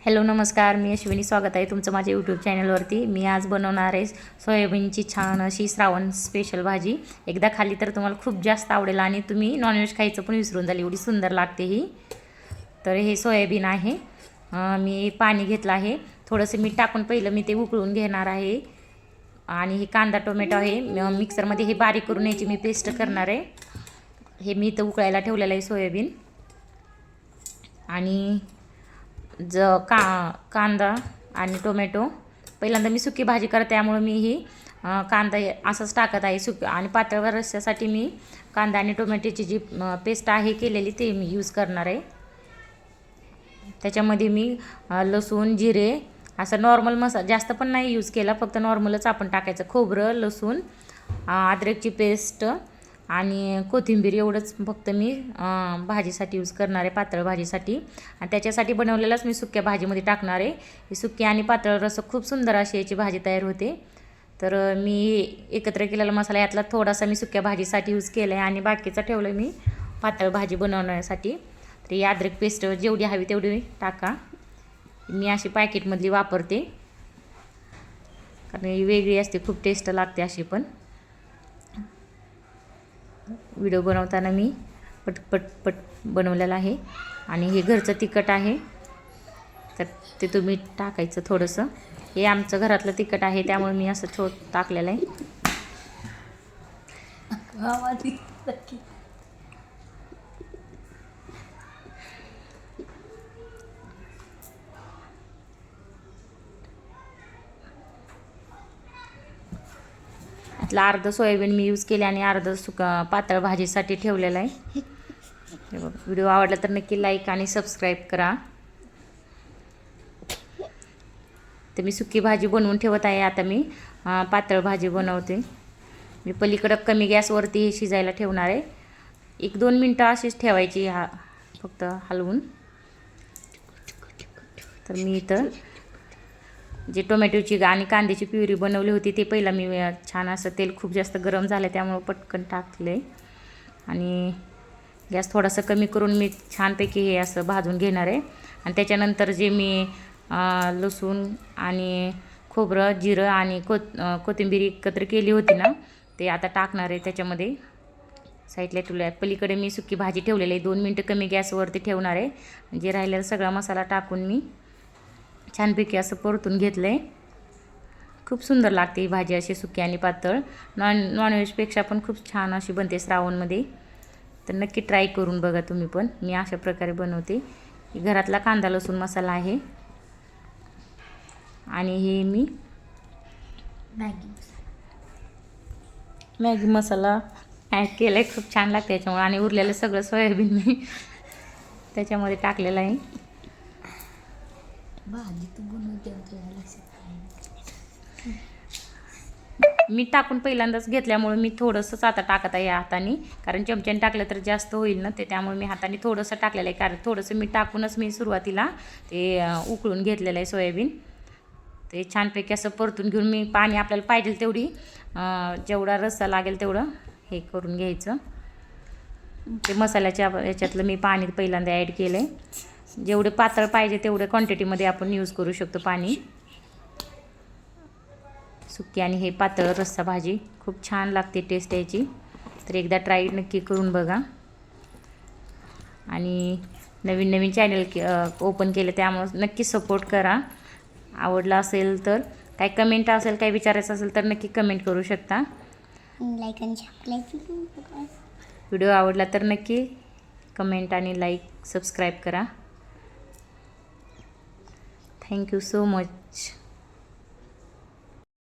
Hello नमस्कार, मी अश्विनी. स्वागत आहे तुमचं माझ्या यूट्यूब चॅनलवरती. मी आज बनवणार आहे सोयाबीनची छान अशी श्रावण स्पेशल भाजी. एकदा खाल्ली तर तुम्हाला खूप जास्त आवडेल आणि तुम्ही नॉनव्हेज खायचं पण विसरून जाल, एवढी सुंदर लागते ही. तर हे सोयाबीन आहे. मी पाणी घेतलं आहे, थोडंसं मीठ टाकून पहिलं मी ते उकळून घेणार आहे. आणि हे कांदा टोमॅटो आहे, मिक्सरमध्ये हे बारीक करून याची मी पेस्ट करणार आहे. हे मी इथं उकळायला ठेवलेलं आहे सोयाबीन. आणि कांदा आणि टोमॅटो पहिल्यांदा मी सुकी भाजी करते, त्यामुळे मी ही कांदा असंच टाकत आहे. आणि पातळ रस्स्यासाठी मी कांदा आणि टोमॅटोची जी पेस्ट आहे केलेली ते मी यूज करणार आहे. त्याच्यामध्ये मी लसूण जिरे असं नॉर्मल मसाला जास्त पण नाही यूज केला, फक्त नॉर्मलच आपण टाकायचं. खोबरं लसूण अद्रकची पेस्ट आणि कोथिंबीर एवढंच फक्त मी भाजीसाठी यूज करणार आहे, पातळ भाजीसाठी. आणि त्याच्यासाठी बनवलेलाच मी सुक्या भाजीमध्ये टाकणार आहे. ही सुकी आणि पातळ रस खूप सुंदर अशी याची भाजी तयार होते. तर मी एकत्र केलेला मसाला यातला थोडासा मी सुक्या भाजीसाठी यूज केला आहे आणि बाकीचा ठेवलं मी पातळ भाजी बनवण्यासाठी. तर ही अद्रक पेस्ट जेवढी हवी तेवढी टाका. मी अशी पॅकेटमधली वापरते, कारण ही वेगळी असते, खूप टेस्ट लागते अशी. पण व्हिडिओ बनवताना मी पट बनवलेला आहे. आणि हे घरचं तिखट आहे, तर ते तुम्ही टाकायचं थोडंसं. हे आमचं घरातलं तिखट आहे, त्यामुळे मी असं टाकलेलं आहे. यातलं अर्ध सोयाबीन मी यूज केले आणि अर्ध पातळ भाजीसाठी ठेवलेलं आहे. व्हिडिओ आवडला तर नक्की लाईक आणि सबस्क्राईब करा. तर मी सुकी भाजी बनवून ठेवत आहे, आता मी पातळ भाजी बनवते. मी पलीकडं कमी गॅसवरती हे शिजायला ठेवणार आहे. 1-2 मिनटं अशीच ठेवायची, फक्त हलवून. तर मी इथं जे टोमॅटोची आणि कांद्याची प्युरी बनवली होती ते पहिला मी छान असं तेल खूप जास्त गरम झालं त्यामुळे पटकन टाकले. आणि गॅस थोडासा कमी करून मी छानपैकी हे असं भाजून घेणार आहे. आणि त्याच्यानंतर जे मी लसूण आणि खोबरं जिरं आणि कोथिंबीर एकत्र केली होती ना, ते आता टाकणार आहे त्याच्यामध्ये. साईडला ठेवल्या पलीकडे मी सुकी भाजी ठेवलेली आहे. 2 मिनटं कमी गॅसवरती ठेवणार आहे. जे राहिलेला सगळा मसाला टाकून मी छानपैकी असं परतून घेतलं आहे. खूप सुंदर लागते ही भाजी अशी सुकी आणि पातळ. नॉनव्हेजपेक्षा पण खूप छान अशी बनते श्रावणमध्ये. तर नक्की ट्राय करून बघा तुम्ही पण. मी अशा प्रकारे बनवते. घरातला कांदा लसूण मसाला आहे. आणि हे मी मॅगी मसाला ॲड केला आहे, खूप छान लागते याच्यामुळे. आणि उरलेलं सगळं सोयाबीन मी त्याच्यामध्ये टाकलेलं आहे. मीठ टाकून पहिल्यांदाच घेतल्यामुळे मी थोडंसंच आता टाकत आहे या हाताने, कारण चमच्याने टाकलं तर जास्त होईल ना ते, त्यामुळे मी हाताने थोडंसं टाकलेलं आहे. कारण थोडंसं मीठ टाकूनच मी सुरुवातीला ते उकळून घेतलेलं आहे सोयाबीन. ते छानपैकी असं परतून घेऊन मी पाणी आपल्याला पाहिजे तेवढी जेवढा रस्सा लागेल तेवढं हे करून घ्यायचं. ते मसाल्याच्या याच्यातलं मी पाणी पहिल्यांदा ॲड केलं आहे. जेवढे पातळ पाहिजे तेवढ्या क्वांटिटीमध्ये आपण यूज करू शकतो पाणी. सुकी आणि हे पातळ रस्सा भाजी खूप छान लागते टेस्ट याची. तर एकदा ट्राय नक्की करून बघा. आणि नवीन चॅनल ओपन केलं त्यामुळे नक्की सपोर्ट करा. आवडला असेल तर काही कमेंट असेल, काही विचारायचं असेल तर नक्की कमेंट करू शकता. लाईक आणि व्हिडिओ आवडला तर नक्की कमेंट आणि लाईक सबस्क्राईब करा. Thank you so much.